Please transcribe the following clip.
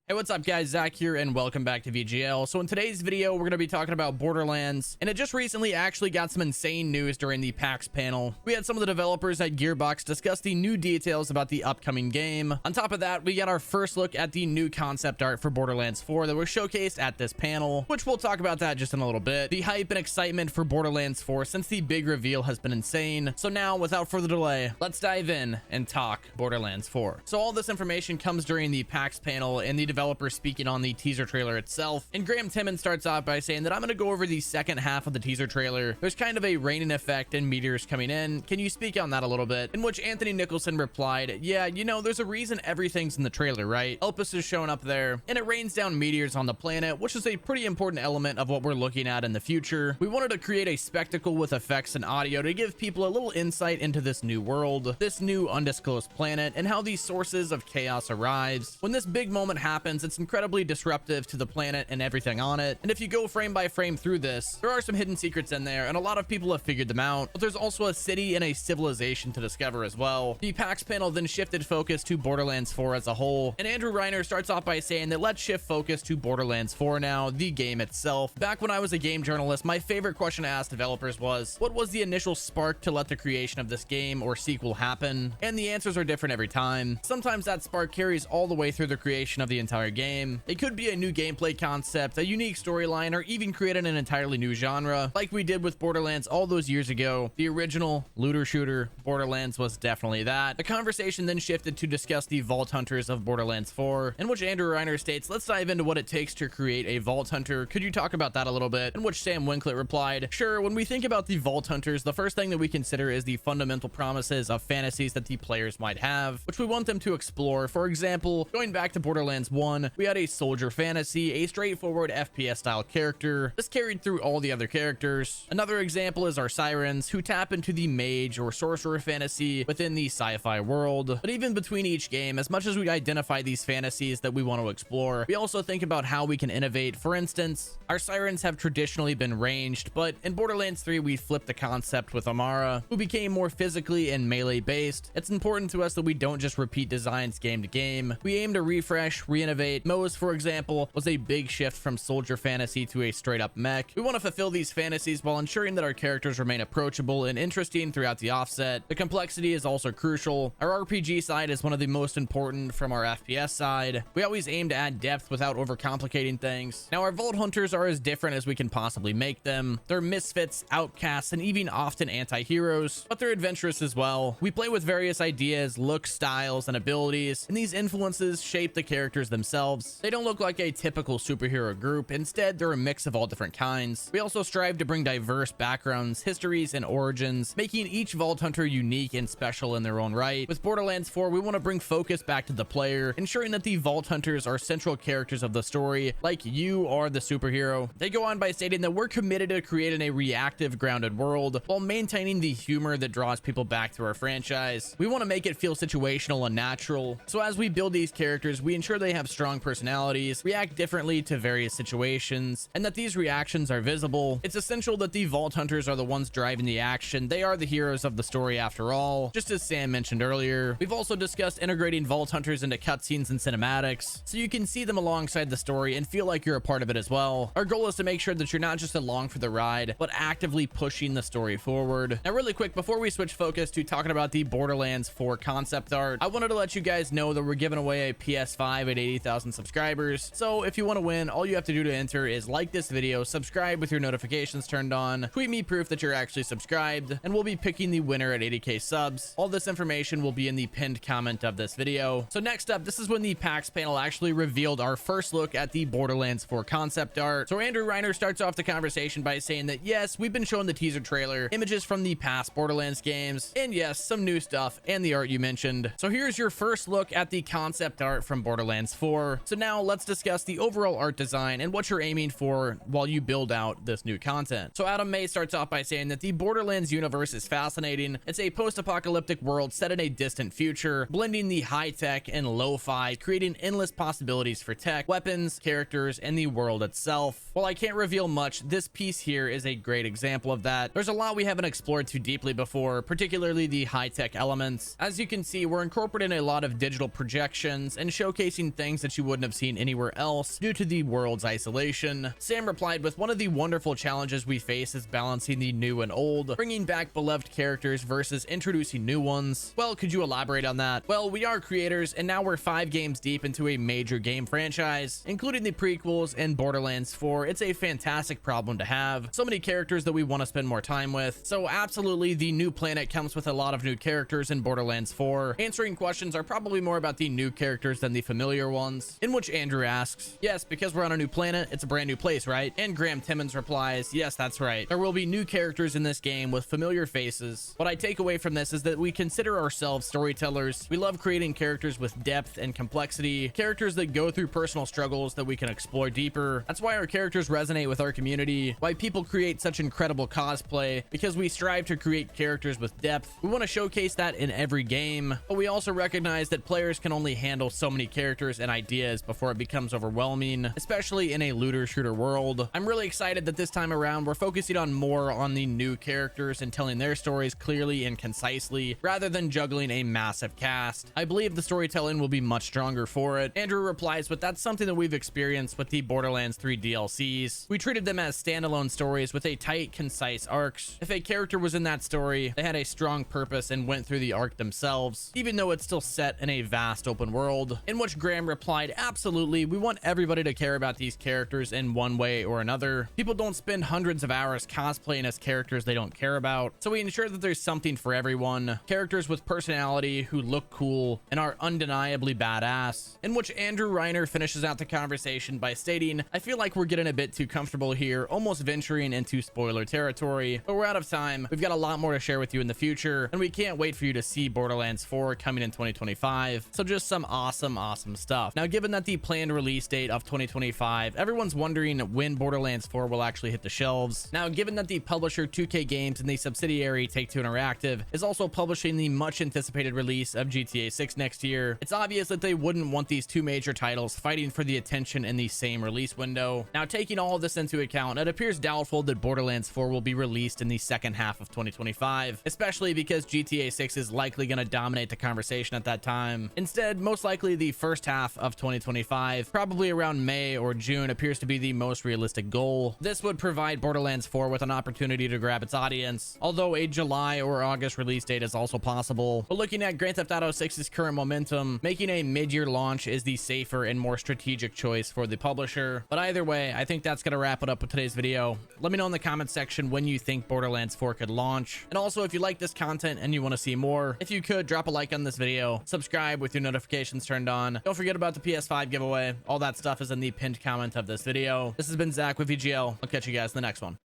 Hey, what's up guys, Zach here and welcome back to VGL. So in today's video, we're going to be talking about Borderlands, and it just recently actually got some insane news during the PAX panel. We had some of the developers at Gearbox discuss the new details about the upcoming game. On top of that, we got our first look at the new concept art for Borderlands 4 that was showcased at this panel, which we'll talk about that just in a little bit. The hype and excitement for Borderlands 4 since the big reveal has been insane. So now, without further delay, let's dive in and talk Borderlands 4. So all this information comes during the PAX panel and the developer speaking on the teaser trailer itself, and Graham Timmons starts off by saying that I'm going to go over the second half of the teaser trailer. There's kind of a raining effect and meteors coming in. Can you speak on that a little bit? In which Anthony Nicholson replied, yeah, you know, there's a reason everything's in the trailer, right? Opus is showing up there and it rains down meteors on the planet, which is a pretty important element of what we're looking at in the future. We wanted to create a spectacle with effects and audio to give people a little insight into this new world, this new undisclosed planet, and how these sources of chaos arrives. When this big moment happens, it's incredibly disruptive to the planet and everything on it. And if you go frame by frame through this, there are some hidden secrets in there, and a lot of people have figured them out, but there's also a city and a civilization to discover as well. The PAX panel then shifted focus to Borderlands 4 as a whole, and Andrew Reiner starts off by saying that let's shift focus to Borderlands 4 now, the game itself. Back when I was a game journalist, my favorite question to ask developers was, what was the initial spark to let the creation of this game or sequel happen? And the answers are different every time. Sometimes that spark carries all the way through the creation of the entire game. It could be a new gameplay concept, a unique storyline, or even creating an entirely new genre, like we did with Borderlands all those years ago. The original looter shooter Borderlands was definitely that. The conversation then shifted to discuss the Vault Hunters of Borderlands 4, in which Andrew Reiner states, let's dive into what it takes to create a Vault Hunter. Could you talk about that a little bit? In which Sam Winklet replied, sure, when we think about the Vault Hunters, the first thing that we consider is the fundamental promises of fantasies that the players might have, which we want them to explore. For example, going back to Borderlands 1, we had a soldier fantasy, a straightforward FPS style character. This carried through all the other characters. Another example is our sirens, who tap into the mage or sorcerer fantasy within the sci-fi world. But even between each game, as much as we identify these fantasies that we want to explore, we also think about how we can innovate. For instance, our sirens have traditionally been ranged, but in Borderlands 3 we flipped the concept with Amara, who became more physically and melee based. It's important to us that we don't just repeat designs game to game. We aim to refresh, re-innovate. Moze, for example, was a big shift from soldier fantasy to a straight up mech. We want to fulfill these fantasies while ensuring that our characters remain approachable and interesting throughout the offset. The complexity is also crucial. Our RPG side is one of the most important from our FPS side. We always aim to add depth without overcomplicating things. Now, our Vault Hunters are as different as we can possibly make them. They're misfits, outcasts, and even often anti-heroes, but they're adventurous as well. We play with various ideas, looks, styles, and abilities, and these influences shape the characters themselves. They don't look like a typical superhero group. Instead, they're a mix of all different kinds. We also strive to bring diverse backgrounds, histories, and origins, making each Vault Hunter unique and special in their own right. With Borderlands 4, we want to bring focus back to the player, ensuring that the Vault Hunters are central characters of the story, like you are the superhero. They go on by stating that we're committed to creating a reactive, grounded world while maintaining the humor that draws people back to our franchise. We want to make it feel situational and natural. So as we build these characters, we ensure they have strong personalities, react differently to various situations, and that these reactions are visible. It's essential that the Vault Hunters are the ones driving the action. They are the heroes of the story after all, just as Sam mentioned earlier. We've also discussed integrating Vault Hunters into cutscenes and cinematics, so you can see them alongside the story and feel like you're a part of it as well. Our goal is to make sure that you're not just along for the ride, but actively pushing the story forward. Now, really quick, before we switch focus to talking about the Borderlands 4 concept art, I wanted to let you guys know that we're giving away a PS5 at 80,000 subscribers. So if you want to win, all you have to do to enter is like this video, subscribe with your notifications turned on, tweet me proof that you're actually subscribed, and we'll be picking the winner at 80k subs. All this information will be in the pinned comment of this video. So next up, this is when the PAX panel actually revealed our first look at the Borderlands 4 concept art. So Andrew Reiner starts off the conversation by saying that yes, we've been showing the teaser trailer, images from the past Borderlands games, and yes, some new stuff and the art you mentioned. So here's your first look at the concept art from Borderlands 4. So now let's discuss the overall art design and what you're aiming for while you build out this new content. So Adam May starts off by saying that the Borderlands universe is fascinating. It's a post-apocalyptic world set in a distant future, blending the high-tech and lo-fi, creating endless possibilities for tech, weapons, characters, and the world itself. While I can't reveal much, this piece here is a great example of that. There's a lot we haven't explored too deeply before, particularly the high-tech elements. As you can see, we're incorporating a lot of digital projections and showcasing things things that you wouldn't have seen anywhere else due to the world's isolation. Sam replied with, one of the wonderful challenges we face is balancing the new and old, bringing back beloved characters versus introducing new ones. Well, could you elaborate on that? Well, we are creators, and now we're 5 games deep into a major game franchise, including the prequels and Borderlands 4. It's a fantastic problem to have. So many characters that we want to spend more time with. So absolutely, the new planet comes with a lot of new characters in Borderlands 4. Answering questions are probably more about the new characters than the familiar ones. In which Andrew asks, yes, because we're on a new planet, it's a brand new place, right? And Graham Timmons replies, yes, that's right. There will be new characters in this game with familiar faces. What I take away from this is that we consider ourselves storytellers. We love creating characters with depth and complexity, characters that go through personal struggles that we can explore deeper. That's why our characters resonate with our community, why people create such incredible cosplay, because we strive to create characters with depth. We want to showcase that in every game, but we also recognize that players can only handle so many characters and ideas before it becomes overwhelming, especially in a looter shooter world. I'm really excited that this time around we're focusing on more on the new characters and telling their stories clearly and concisely rather than juggling a massive cast. I believe the storytelling will be much stronger for it. Andrew replies, but that's something that we've experienced with the Borderlands 3 DLCs. We treated them as standalone stories with a tight, concise arcs. If a character was in that story, they had a strong purpose and went through the arc themselves, even though it's still set in a vast open world. In which Graham replied, absolutely, we want everybody to care about these characters in one way or another. People don't spend hundreds of hours cosplaying as characters they don't care about, so we ensure that there's something for everyone. Characters with personality who look cool and are undeniably badass. In which Andrew Reiner finishes out the conversation by stating, I feel like we're getting a bit too comfortable here, almost venturing into spoiler territory, but we're out of time. We've got a lot more to share with you in the future, and we can't wait for you to see Borderlands 4 coming in 2025. So just some awesome stuff. Now, given that the planned release date of 2025, everyone's wondering when Borderlands 4 will actually hit the shelves. Now, given that the publisher 2K Games and the subsidiary Take-Two Interactive is also publishing the much anticipated release of GTA 6 next year, it's obvious that they wouldn't want these two major titles fighting for the attention in the same release window. Now, taking all of this into account, it appears doubtful that Borderlands 4 will be released in the second half of 2025, especially because GTA 6 is likely going to dominate the conversation at that time. Instead, most likely the first half of 2025, probably around May or June, appears to be the most realistic goal. This would provide Borderlands 4 with an opportunity to grab its audience, although a July or August release date is also possible. But looking at Grand Theft Auto 6's current momentum, making a mid-year launch is the safer and more strategic choice for the publisher. But either way, I think that's going to wrap it up with today's video. Let me know in the comment section when you think Borderlands 4 could launch. And also, if you like this content and you want to see more, if you could, drop a like on this video, subscribe with your notifications turned on. Don't forget about the PS5 giveaway. All that stuff is in the pinned comment of this video. This has been Zach with VGL. I'll catch you guys in the next one.